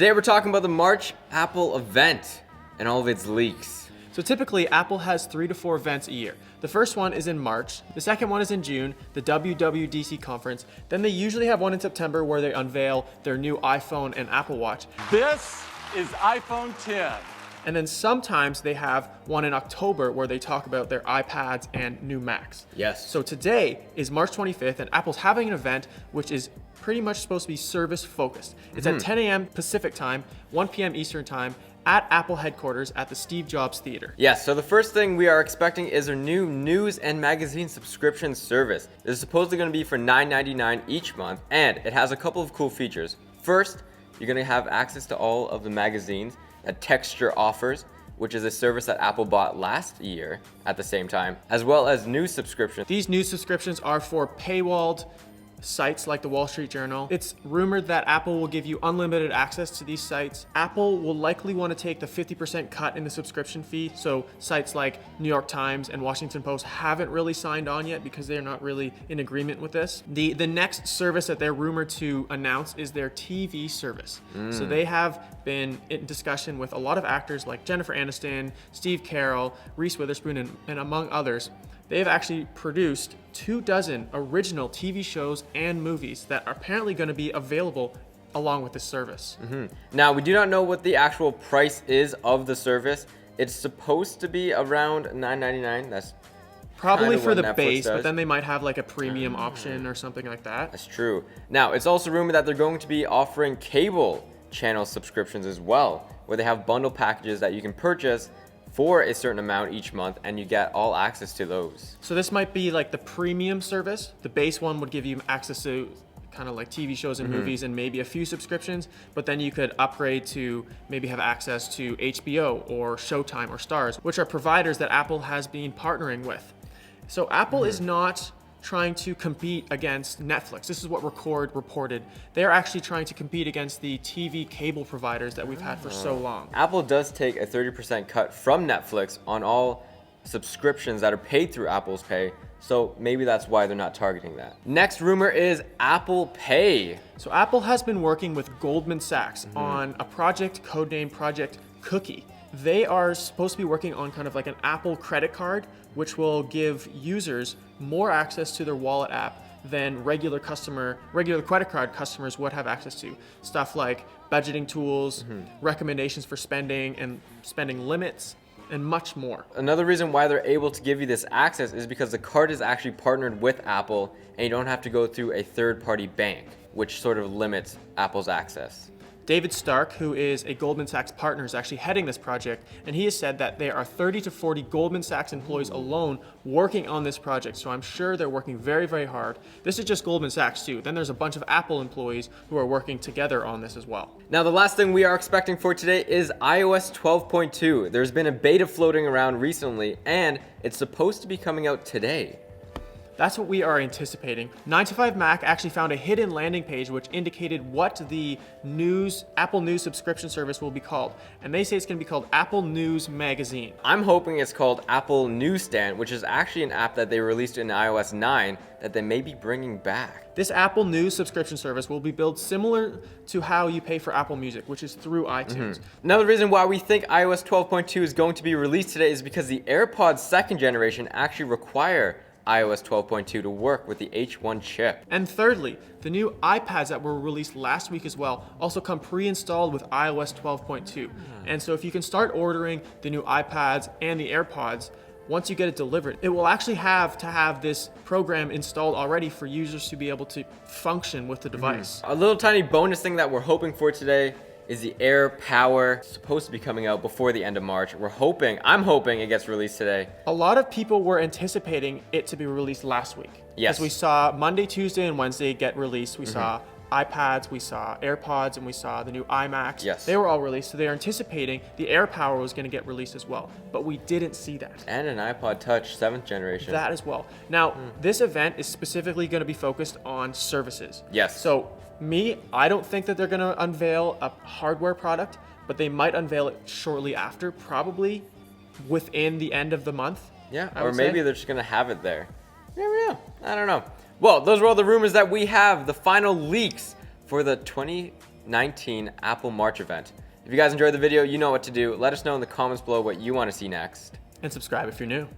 Today we're talking about the March Apple event and all of its leaks. So typically, Apple has 3 to 4 events a year. The first one is in March, the second one is in June, the WWDC conference. Then they usually have one in September where they unveil their new iPhone and Apple Watch. This is iPhone 10. And then sometimes they have one in October where they talk about their iPads and new Macs. Yes. So today is March 25th, and Apple's having an event which is pretty much supposed to be service focused. It's at 10 a.m. Pacific time, 1 p.m. Eastern time, at Apple headquarters at the Steve Jobs Theater. Yes, so the first thing we are expecting is their new news and magazine subscription service. This is supposedly going to be for $9.99 each month, and it has a couple of cool features. First, you're going to have access to all of the magazines that Texture offers, which is a service that Apple bought last year at the same time, as well as news subscriptions. These news subscriptions are for paywalled sites like the Wall Street Journal. It's rumored that Apple will give you unlimited access to these sites. Apple will likely want to take the 50% cut in the subscription fee, so sites like New York Times and Washington Post haven't really signed on yet because they're not really in agreement with this. The next service that they're rumored to announce is their TV service. So they have been in discussion with a lot of actors like Jennifer Aniston, Steve Carell, Reese Witherspoon, and among others. They have actually produced 24 original TV shows and movies that are apparently going to be available along with this service. Now, we do not know what the actual price is of the service. It's supposed to be around $9.99. That's Probably kind of for what the Netflix base, does. but then they might have like a premium option or something like that. That's true. Now, it's also rumored that they're going to be offering cable channel subscriptions as well, where they have bundle packages that you can purchase for a certain amount each month, and you get all access to those. So this might be like the premium service. The base one would give you access to kind of like TV shows and movies and maybe a few subscriptions, but then you could upgrade to maybe have access to HBO or Showtime or Starz, which are providers that Apple has been partnering with. So Apple is not trying to compete against Netflix. This is what Record reported. They're actually trying to compete against the TV cable providers that we've had for so long. Apple does take a 30% cut from Netflix on all subscriptions that are paid through Apple's Pay, so maybe that's why they're not targeting that. Next rumor is Apple Pay. So Apple has been working with Goldman Sachs on a project codenamed Project Cookie. They are supposed to be working on kind of like an Apple credit card, which will give users more access to their wallet app than regular credit card customers would have access to. Stuff like budgeting tools, recommendations for spending and spending limits, and much more. Another reason why they're able to give you this access is because the card is actually partnered with Apple, and you don't have to go through a third-party bank, which sort of limits Apple's access. David Stark, who is a Goldman Sachs partner, is actually heading this project, and he has said that there are 30 to 40 Goldman Sachs employees alone working on this project, so I'm sure they're working very, very hard. This is just Goldman Sachs too. Then there's a bunch of Apple employees who are working together on this as well. Now, the last thing we are expecting for today is iOS 12.2. There's been a beta floating around recently, and it's supposed to be coming out today. That's what we are anticipating. 9to5Mac actually found a hidden landing page which indicated what the Apple News subscription service will be called. And they say it's going to be called Apple News Magazine. I'm hoping it's called Apple Newsstand, which is actually an app that they released in iOS 9 that they may be bringing back. This Apple News subscription service will be built similar to how you pay for Apple Music, which is through iTunes. Another reason why we think iOS 12.2 is going to be released today is because the AirPods second generation actually require iOS 12.2 to work with the H1 chip. And thirdly, the new iPads that were released last week as well also come pre-installed with iOS 12.2. And so if you can start ordering the new iPads and the AirPods, once you get it delivered, it will actually have to have this program installed already for users to be able to function with the device. A little tiny bonus thing that we're hoping for today is the AirPower. It's supposed to be coming out before the end of March. I'm hoping it gets released today. A lot of people were anticipating it to be released last week. Yes. As we saw Monday, Tuesday, and Wednesday get released. We saw iPads, we saw AirPods, and we saw the new iMacs. Yes. They were all released, so they are anticipating the AirPower was going to get released as well. But we didn't see that. And an iPod Touch 7th generation. That as well. Now, this event is specifically going to be focused on services. Yes. So, I don't think that they're going to unveil a hardware product, but they might unveil it shortly after, probably within the end of the month. Yeah, I or would maybe say. they're just going to have it there. You never know. I don't know. Well, those were all the rumors that we have. The final leaks for the 2019 Apple March event. If you guys enjoyed the video, you know what to do. Let us know in the comments below what you want to see next. And subscribe if you're new.